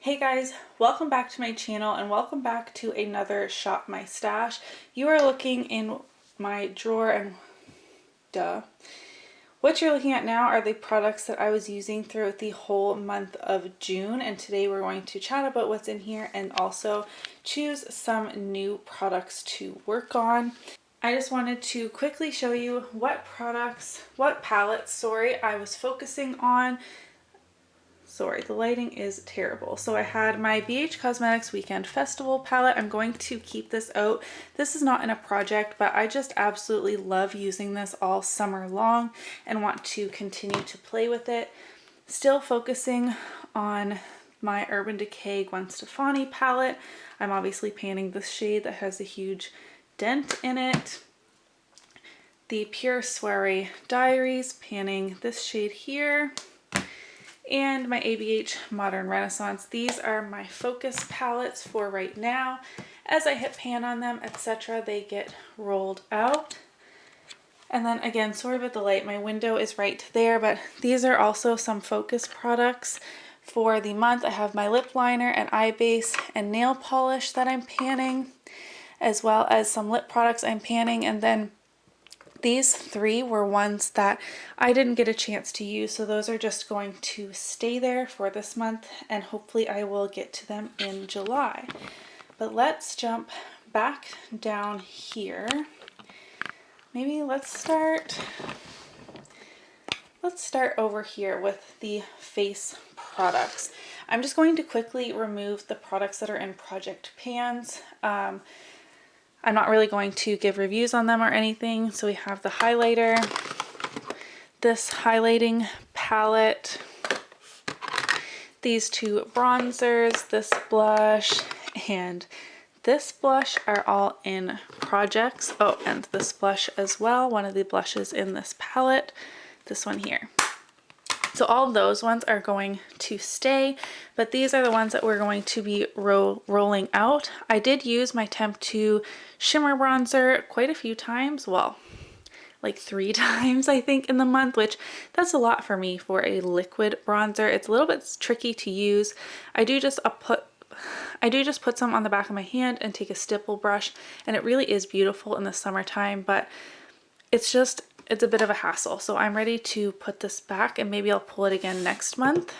Hey guys, welcome back to my channel and welcome back to another Shop My Stash. You are looking in my drawer and what you're looking at now are the products that I was using throughout the whole month of June, and today we're going to chat about what's in here and also choose some new products to work on. I just wanted to quickly show you what palettes, I was focusing on. Sorry, the lighting is terrible. So I had my BH Cosmetics Weekend Festival palette. I'm going to keep this out. This is not in a project, but I just absolutely love using this all summer long and want to continue to play with it. Still focusing on my Urban Decay Gwen Stefani palette. I'm obviously panning this shade that has a huge dent in it. The Pure Soiree Diaries, panning this shade here. And my ABH Modern Renaissance. These are my focus palettes for right now. As I hit pan on them, etc., they get rolled out. And then again, sorry about the light, my window is right there, but these are also some focus products for the month. I have my lip liner and eye base and nail polish that I'm panning, as well as some lip products I'm panning, and then these three were ones that I didn't get a chance to use, so those are just going to stay there for this month, and hopefully I will get to them in July. But let's jump back down here. Maybe let's start over here with the face products. I'm just going to quickly remove the products that are in project pans. I'm not really going to give reviews on them or anything. So we have the highlighter, this highlighting palette, these two bronzers, this blush, and this blush are all in projects. Oh, and this blush as well. One of the blushes in this palette, this one here. So all of those ones are going to stay, but these are the ones that we're going to be rolling out. I did use my Temp 2 shimmer bronzer quite a few times, well, like 3 times I think in the month, which that's a lot for me for a liquid bronzer. It's a little bit tricky to use. I do just put some on the back of my hand and take a stipple brush, and it really is beautiful in the summertime, but it's a bit of a hassle. So I'm ready to put this back, and maybe I'll pull it again next month.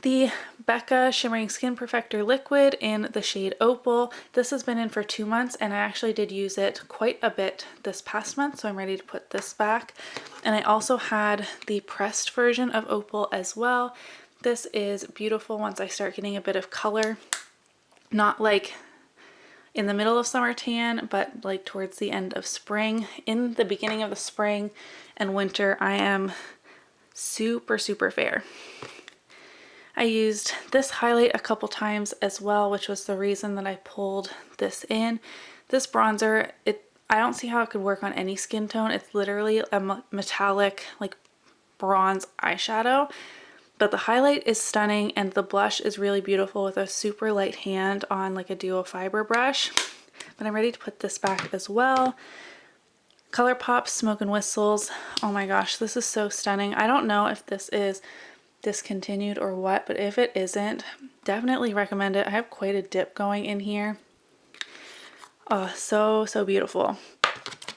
The Becca Shimmering Skin Perfector Liquid in the shade Opal. This has been in for 2 months, and I actually did use it quite a bit this past month, so I'm ready to put this back. And I also had the pressed version of Opal as well. This is beautiful once I start getting a bit of color. Not like in the middle of summer tan, but like towards the end of spring. In the beginning of the spring and winter, I am super fair. I used this highlight a couple times as well, which was the reason that I pulled this in. This bronzer, I don't see how it could work on any skin tone. It's literally a metallic like bronze eyeshadow. But the highlight is stunning, and the blush is really beautiful with a super light hand on like a duo fiber brush. But I'm ready to put this back as well. ColourPop Smoke and Whistles. Oh my gosh, this is so stunning. I don't know if this is discontinued or what, but if it isn't, definitely recommend it. I have quite a dip going in here. Oh, so beautiful.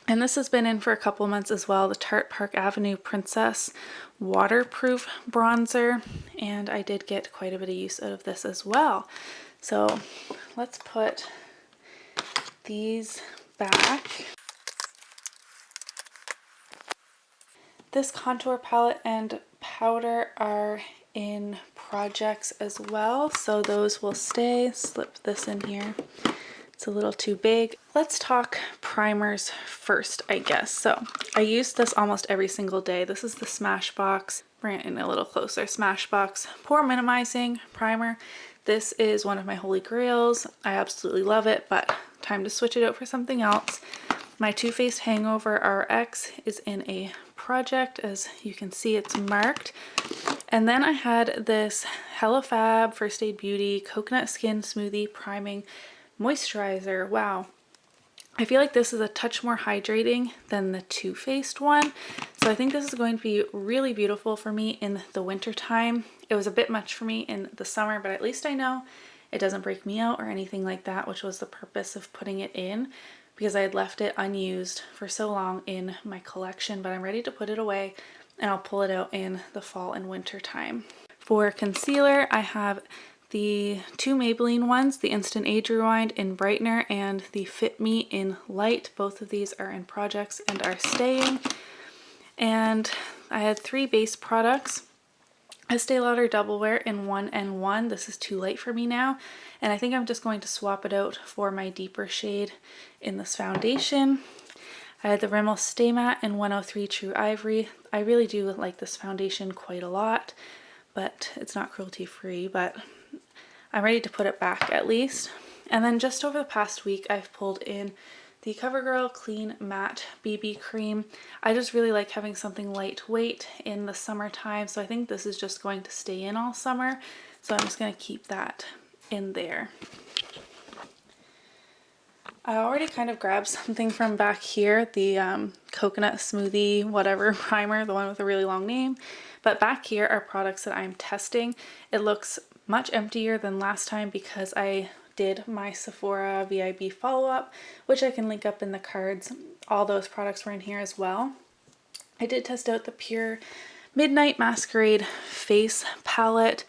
And this has been in for a couple months as well, the Tarte Park Avenue Princess Waterproof Bronzer, and I did get quite a bit of use out of this as well. So let's put these back. This contour palette and powder are in projects as well, so those will stay. Slip this in here. It's a little too big. Let's talk primers first, I guess. So I use this almost every single day. This is the Smashbox, bring it in a little closer, Smashbox Pore Minimizing Primer. This is one of my holy grails. I absolutely love it, but time to switch it out for something else. My Too Faced Hangover RX is in a project. As you can see, it's marked. And then I had this Hella Fab First Aid Beauty Coconut Skin Smoothie Priming Moisturizer. Wow. I feel like this is a touch more hydrating than the Too Faced one. So I think this is going to be really beautiful for me in the winter time. It was a bit much for me in the summer, but at least I know it doesn't break me out or anything like that, which was the purpose of putting it in, because I had left it unused for so long in my collection. But I'm ready to put it away, and I'll pull it out in the fall and winter time. For concealer, I have the two Maybelline ones, the Instant Age Rewind in Brightener and the Fit Me in Light. Both of these are in projects and are staying. And I had 3 base products. Estee Lauder Double Wear in 1N1. This is too light for me now, and I think I'm just going to swap it out for my deeper shade in this foundation. I had the Rimmel Stay Matte in 103 True Ivory. I really do like this foundation quite a lot, but it's not cruelty free, but I'm ready to put it back at least. And then just over the past week, I've pulled in the CoverGirl Clean Matte BB Cream. I just really like having something lightweight in the summertime, so I think this is just going to stay in all summer. So I'm just going to keep that in there. I already kind of grabbed something from back here, the coconut smoothie whatever primer, the one with a really long name. But back here are products that I'm testing. It looks much emptier than last time because I did my Sephora VIB follow-up, which I can link up in the cards. All those products were in here as well. I did test out the Pure Midnight Masquerade face palette.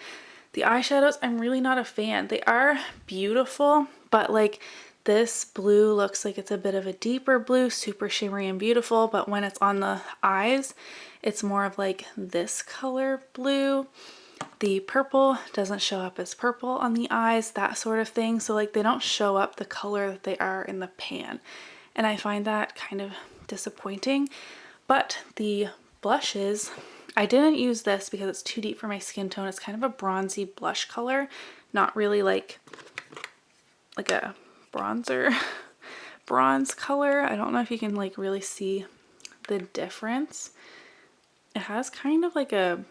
The eyeshadows, I'm really not a fan. They are beautiful, but like this blue looks like it's a bit of a deeper blue, super shimmery and beautiful, but when it's on the eyes, it's more of like this color blue. The purple doesn't show up as purple on the eyes, that sort of thing. So like they don't show up the color that they are in the pan. And I find that kind of disappointing. But the blushes, I didn't use this because it's too deep for my skin tone. It's kind of a bronzy blush color, not really like a bronzer bronze color. I don't know if you can like really see the difference. It has kind of like a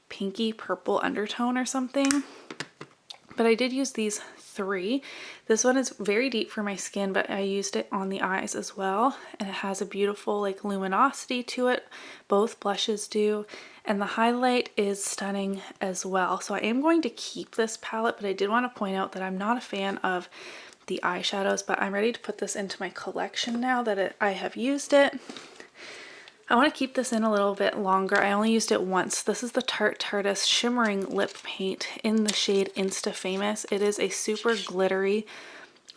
pinky purple undertone or something, but I did use these 3. This one is very deep for my skin, but I used it on the eyes as well, and it has a beautiful like luminosity to it. Both blushes do, and the highlight is stunning as well. So I am going to keep this palette, but I did want to point out that I'm not a fan of the eyeshadows, but I'm ready to put this into my collection now that I have used it. I want to keep this in a little bit longer. I only used it once. This is the Tarte Tarteist Shimmering Lip Paint in the shade Insta Famous. It is a super glittery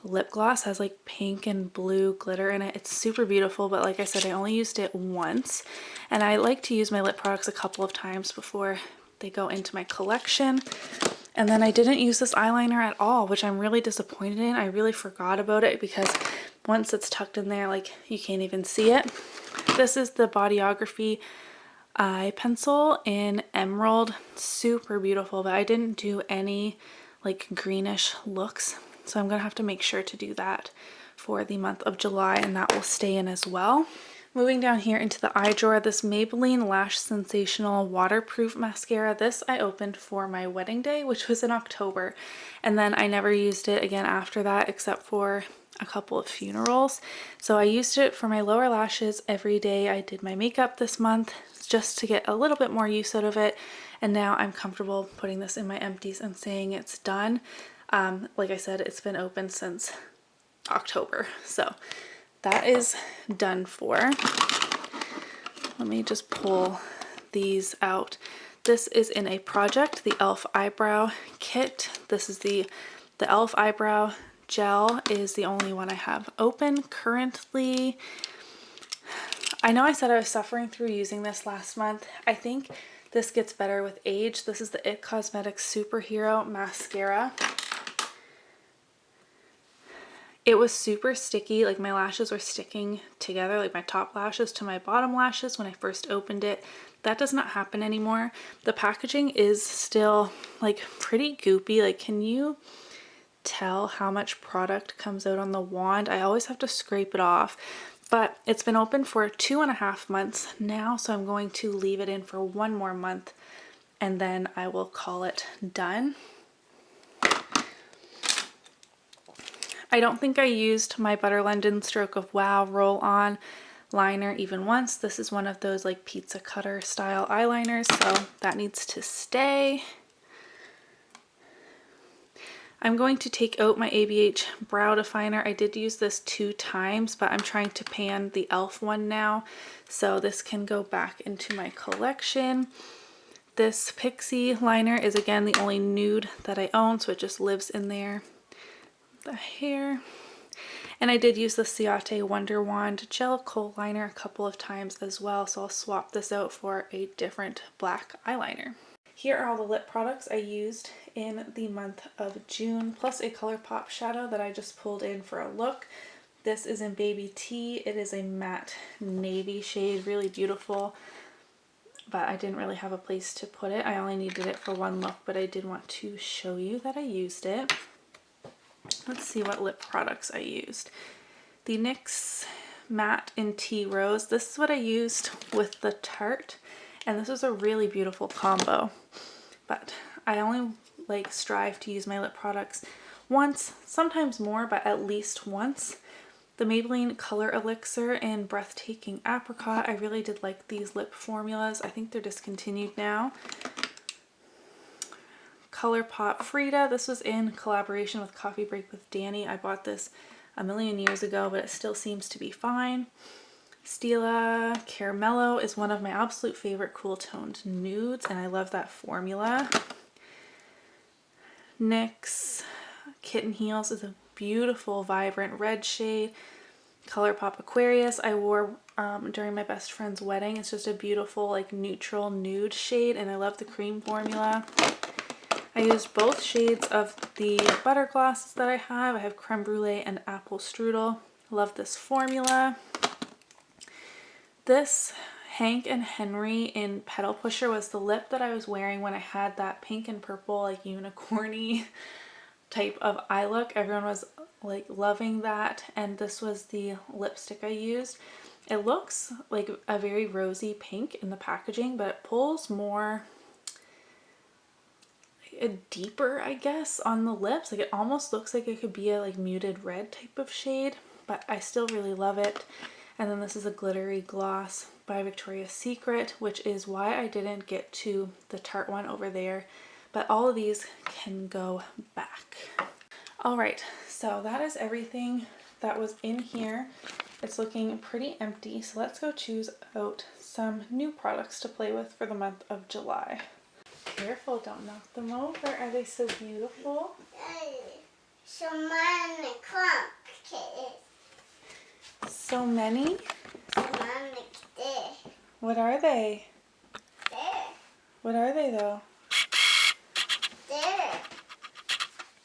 lip gloss. It has like pink and blue glitter in it. It's super beautiful, but like I said, I only used it once. And I like to use my lip products a couple of times before they go into my collection. And then I didn't use this eyeliner at all, which I'm really disappointed in. I really forgot about it because once it's tucked in there, like you can't even see it. This is the Bodyography eye pencil in Emerald. Super beautiful, but I didn't do any like greenish looks. So I'm gonna have to make sure to do that for the month of July, and that will stay in as well. Moving down here into the eye drawer, this Maybelline Lash Sensational Waterproof Mascara. This I opened for my wedding day, which was in October. And then I never used it again after that, except for a couple of funerals. So I used it for my lower lashes every day I did my makeup this month, just to get a little bit more use out of it. And now I'm comfortable putting this in my empties and saying it's done. Like I said, it's been open since October. So that is done for. Let me just pull these out. This is in a project, the e.l.f. Eyebrow Kit. This is the e.l.f. Eyebrow Gel is the only one I have open currently. I know I said I was suffering through using this last month. I think this gets better with age. This is the IT Cosmetics Superhero Mascara. It was super sticky, like my lashes were sticking together, like my top lashes to my bottom lashes when I first opened it. That does not happen anymore. The packaging is still like pretty goopy. Like, can you tell how much product comes out on the wand? I always have to scrape it off, but it's been open for 2.5 months now, so I'm going to leave it in for 1 more month and then I will call it done. I don't think I used my Butter London Stroke of Wow roll-on liner even once. This is one of those like pizza cutter style eyeliners, so that needs to stay. I'm going to take out my ABH brow definer. I did use this 2 times, but I'm trying to pan the e.l.f. one now, so this can go back into my collection. This Pixie liner is again the only nude that I own, so it just lives in there. The hair. And I did use the Ciate Wonder Wand Gel Kohl liner a couple of times as well, so I'll swap this out for a different black eyeliner. Here are all the lip products I used in the month of June, plus a ColourPop shadow that I just pulled in for a look. This is in Baby T. It is a matte navy shade, really beautiful, but I didn't really have a place to put it. I only needed it for one look, but I did want to show you that I used it. Let's see what lip products I used. The NYX Matte in Tea Rose. This is what I used with the Tarte, and this was a really beautiful combo. But I only like strive to use my lip products once, sometimes more, but at least once. The Maybelline Color Elixir in Breathtaking Apricot. I really did like these lip formulas. I think they're discontinued now. ColourPop Frida. This was in collaboration with Coffee Break with Danny. I bought this a million years ago, but it still seems to be fine. Stila Caramello is one of my absolute favorite cool toned nudes, and I love that formula. NYX Kitten Heels is a beautiful vibrant red shade. ColourPop Aquarius I wore during my best friend's wedding. It's just a beautiful like neutral nude shade, and I love the cream formula. I used both shades of the butter glosses that I have. I have Creme Brulee and Apple Strudel. Love this formula. This Hank and Henry in Petal Pusher was the lip that I was wearing when I had that pink and purple like unicorny type of eye look. Everyone was like loving that, and this was the lipstick I used. It looks like a very rosy pink in the packaging, but it pulls more deeper, I guess, on the lips. Like it almost looks like it could be a like muted red type of shade, but I still really love it. And then this is a glittery gloss by Victoria's Secret, which is why I didn't get to the Tarte one over there, but all of these can go back. All right, so that is everything that was in here. It's looking pretty empty, so let's go choose out some new products to play with for the month of July. Careful, don't knock them over. Are they so beautiful? So many cupcakes. So many? So many there. What are they? There. What are they though? There.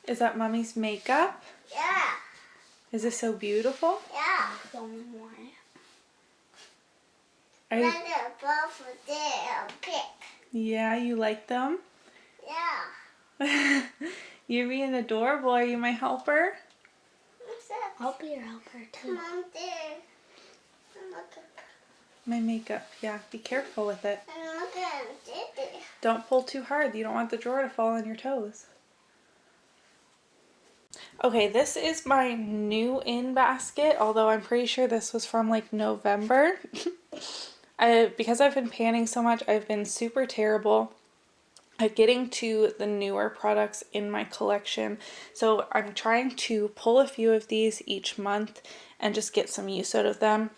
Is that Mommy's makeup? Yeah. Is it so beautiful? Yeah. Don't want it. Are you... Let it both there pick. Yeah, you like them? Yeah. You're being adorable. Are you my helper? I'll be your helper too. Mom, there. And look at My makeup. Yeah, be careful with it. and look at it. Don't pull too hard. You don't want the drawer to fall on your toes. Okay, this is my new in basket, although I'm pretty sure this was from like November. Because I've been panning so much, I've been super terrible at getting to the newer products in my collection. So I'm trying to pull a few of these each month and just get some use out of them.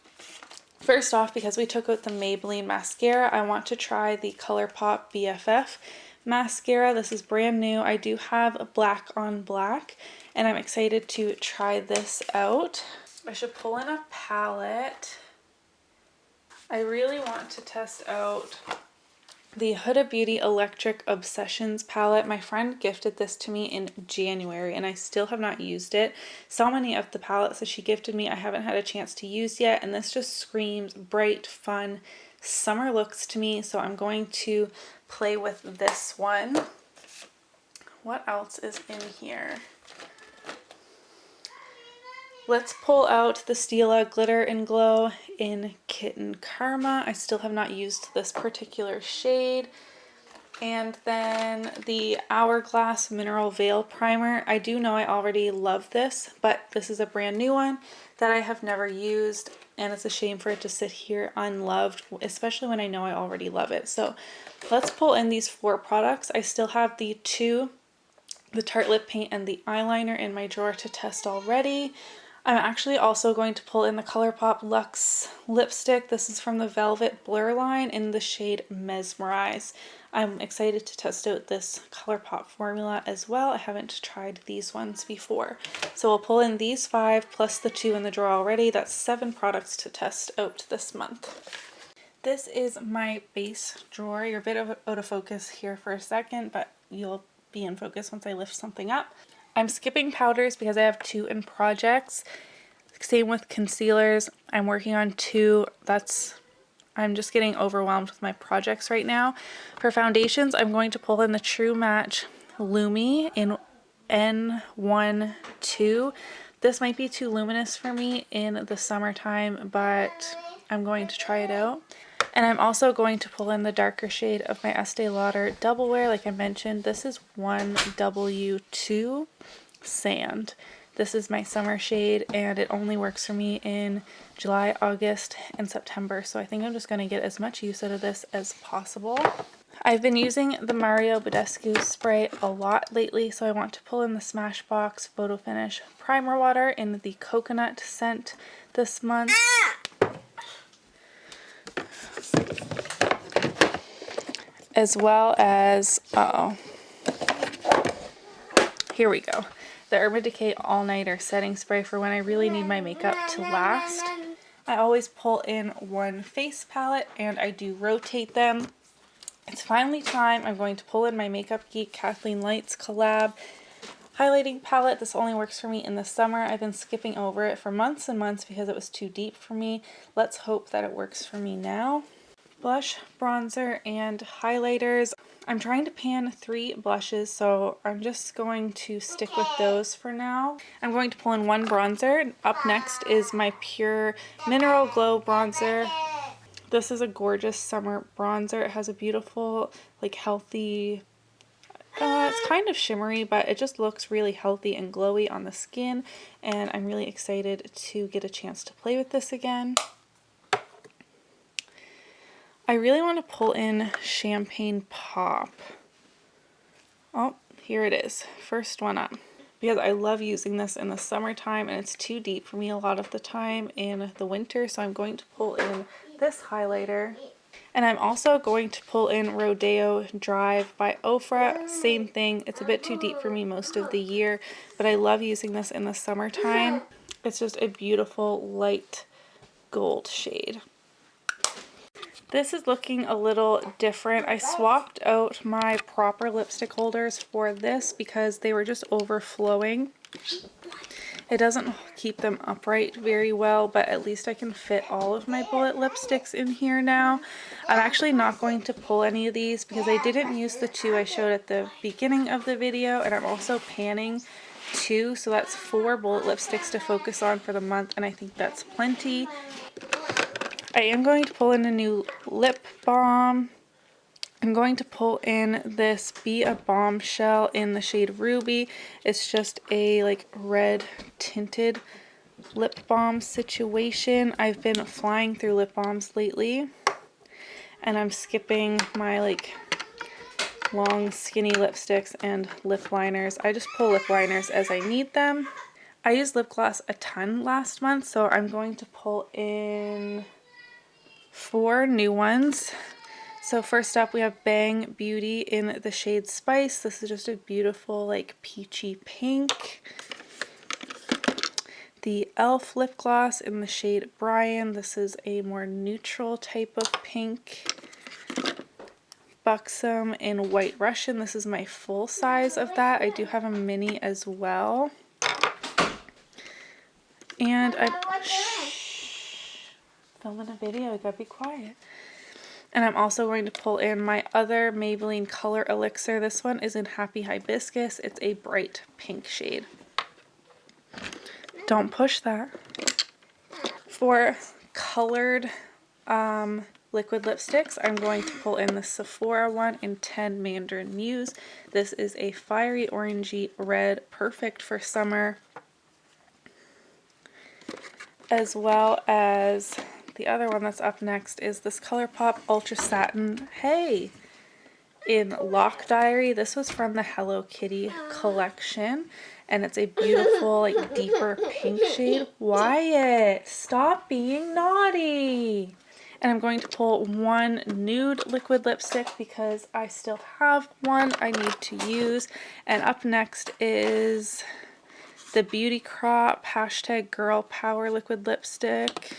First off, because we took out the Maybelline mascara, I want to try the ColourPop BFF mascara. This is brand new. I do have a black on black, and I'm excited to try this out. I should pull in a palette. I really want to test out the Huda Beauty Electric Obsessions palette. My friend gifted this to me in January, and I still have not used it. So many of the palettes that she gifted me I haven't had a chance to use yet, and this just screams bright, fun, summer looks to me, so I'm going to play with this one. What else is in here? Let's pull out the Stila Glitter and Glow in Kitten Karma. I still have not used this particular shade. And then the Hourglass Mineral Veil Primer. I do know I already love this, but this is a brand new one that I have never used, and it's a shame for it to sit here unloved, especially when I know I already love it. So let's pull in these 4 products. I still have the Tarte lip paint and the eyeliner in my drawer to test already. I'm actually also going to pull in the ColourPop Luxe lipstick. This is from the Velvet Blur line in the shade Mesmerize. I'm excited to test out this ColourPop formula as well. I haven't tried these ones before. So we'll pull in these 5 plus the 2 in the drawer already. That's 7 products to test out this month. This is my base drawer. You're a bit out of focus here for a second, but you'll be in focus once I lift something up. I'm skipping powders because I have 2 in projects. Same with concealers. I'm working on 2. I'm just getting overwhelmed with my projects right now. For foundations, I'm going to pull in the True Match Lumi in N12. This might be too luminous for me in the summertime, but I'm going to try it out. And I'm also going to pull in the darker shade of my Estee Lauder Double Wear. Like I mentioned, this is 1W2 Sand. This is my summer shade, and it only works for me in July, August, and September. So I think I'm just going to get as much use out of this as possible. I've been using the Mario Badescu spray a lot lately, so I want to pull in the Smashbox Photo Finish Primer Water in the coconut scent this month. As well as, here we go, the Urban Decay All Nighter Setting Spray for when I really need my makeup to last. I always pull in one face palette and I do rotate them. It's finally time. I'm going to pull in my Makeup Geek Kathleen Lights collab highlighting palette. This only works for me in the summer. I've been skipping over it for months and months because it was too deep for me. Let's hope that it works for me now. Blush, bronzer, and highlighters. I'm trying to pan 3 blushes, so I'm just going to stick with those for now. I'm going to pull in 1 bronzer. Up next is my Pure Mineral Glow bronzer. This is a gorgeous summer bronzer. It has a beautiful, like, healthy, it's kind of shimmery, but it just looks really healthy and glowy on the skin, and I'm really excited to get a chance to play with this again. I really want to pull in Champagne Pop. Oh, here it is. First one up. Because I love using this in the summertime and it's too deep for me a lot of the time in the winter. So I'm going to pull in this highlighter. And I'm also going to pull in Rodeo Drive by Ofra. Same thing. It's a bit too deep for me most of the year, but I love using this in the summertime. It's just a beautiful light gold shade. This is looking a little different. I swapped out my proper lipstick holders for this because they were just overflowing. It doesn't keep them upright very well, but at least I can fit all of my bullet lipsticks in here now. I'm actually not going to pull any of these because I didn't use the 2 I showed at the beginning of the video, and I'm also panning 2, so that's 4 bullet lipsticks to focus on for the month, and I think that's plenty. I am going to pull in a new lip balm. I'm going to pull in this Be a Bombshell in the shade Ruby. It's just a like red tinted lip balm situation. I've been flying through lip balms lately, and I'm skipping my like long skinny lipsticks and lip liners. I just pull lip liners as I need them. I used lip gloss a ton last month, so I'm going to pull in 4 new ones. So first up we have Bang Beauty in the shade Spice. This is just a beautiful like peachy pink. The e.l.f. lip gloss in the shade Brian. This is a more neutral type of pink. Buxom in White Russian. This is my full size of that. I do have a mini as well. And I'm filming a video, I gotta be quiet. And I'm also going to pull in my other Maybelline Color Elixir. This one is in Happy Hibiscus. It's a bright pink shade. Don't push that. For colored liquid lipsticks. I'm going to pull in the Sephora one in 10 Mandarin Muse. This is a fiery orangey red, perfect for summer. As well as the other one that's up next is this ColourPop Ultra Satin, hey, in Lock Diary. This was from the Hello Kitty collection, and it's a beautiful, like, deeper pink shade. Wyatt, stop being naughty! And I'm going to pull one nude liquid lipstick because I still have one I need to use. And up next is the Beauty Crop hashtag Girl Power liquid lipstick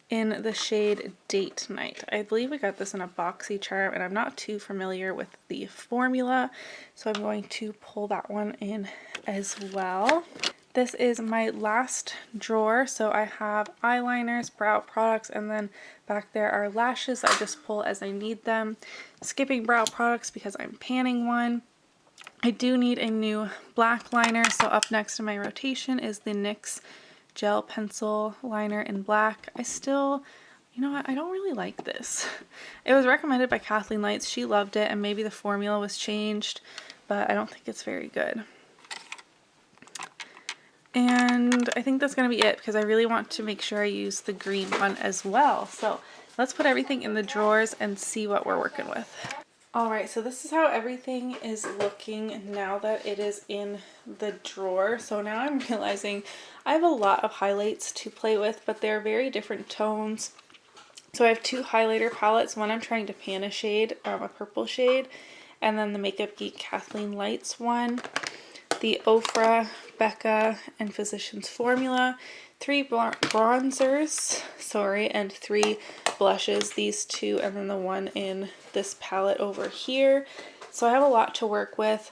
in the shade Date Night. I believe we got this in a boxy charm, and I'm not too familiar with the formula, so I'm going to pull that one in as well. This is my last drawer, so I have eyeliners, brow products, and then back there are lashes. I just pull as I need them. Skipping brow products because I'm panning one. I do need a new black liner, so up next in my rotation is the NYX gel pencil liner in black. I still, you know what, I don't really like this. It was recommended by Kathleen Lights. She loved it, and maybe the formula was changed, but I don't think it's very good. And I think that's going to be it because I really want to make sure I use the green one as well. So let's put everything in the drawers and see what we're working with. Alright, so this is how everything is looking now that it is in the drawer. So now I'm realizing I have a lot of highlights to play with, but they're very different tones. So I have two highlighter palettes. One I'm trying to pan a shade, a purple shade, and then the Makeup Geek Kathleen Lights one. The Ofra, Becca, and Physicians Formula. 3 bronzers, and 3 blushes, these two, and then the one in this palette over here. So I have a lot to work with,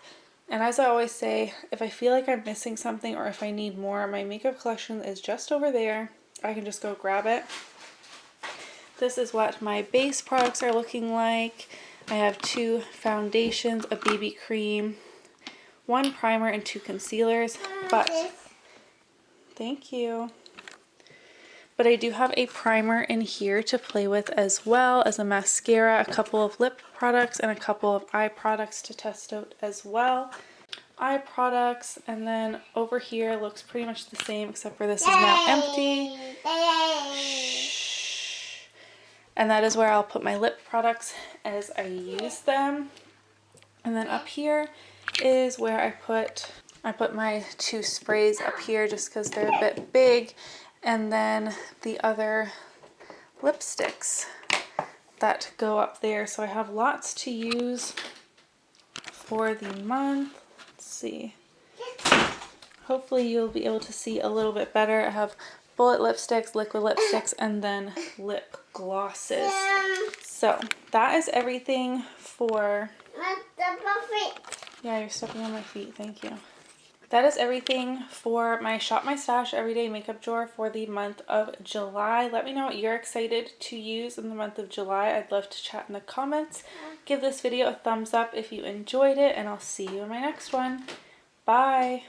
and as I always say, if I feel like I'm missing something or if I need more, my makeup collection is just over there. I can just go grab it. This is what my base products are looking like. I have 2 foundations, a BB cream, 1 primer, and 2 concealers, but thank you. But I do have a primer in here to play with, as well as a mascara, a couple of lip products, and a couple of eye products to test out as well. Eye products, and then over here looks pretty much the same except for this is now empty. Shh. And that is where I'll put my lip products as I use them. And then up here is where I put my 2 sprays up here just because they're a bit big, and then the other lipsticks that go up there. So I have lots to use for the month. Let's see. Hopefully you'll be able to see a little bit better. I have bullet lipsticks, liquid lipsticks, and then lip glosses. So that is everything for... Yeah, you're stepping on my feet. Thank you. That is everything for my Shop My Stash Everyday Makeup Drawer for the month of July. Let me know what you're excited to use in the month of July. I'd love to chat in the comments. Give this video a thumbs up if you enjoyed it, and I'll see you in my next one. Bye!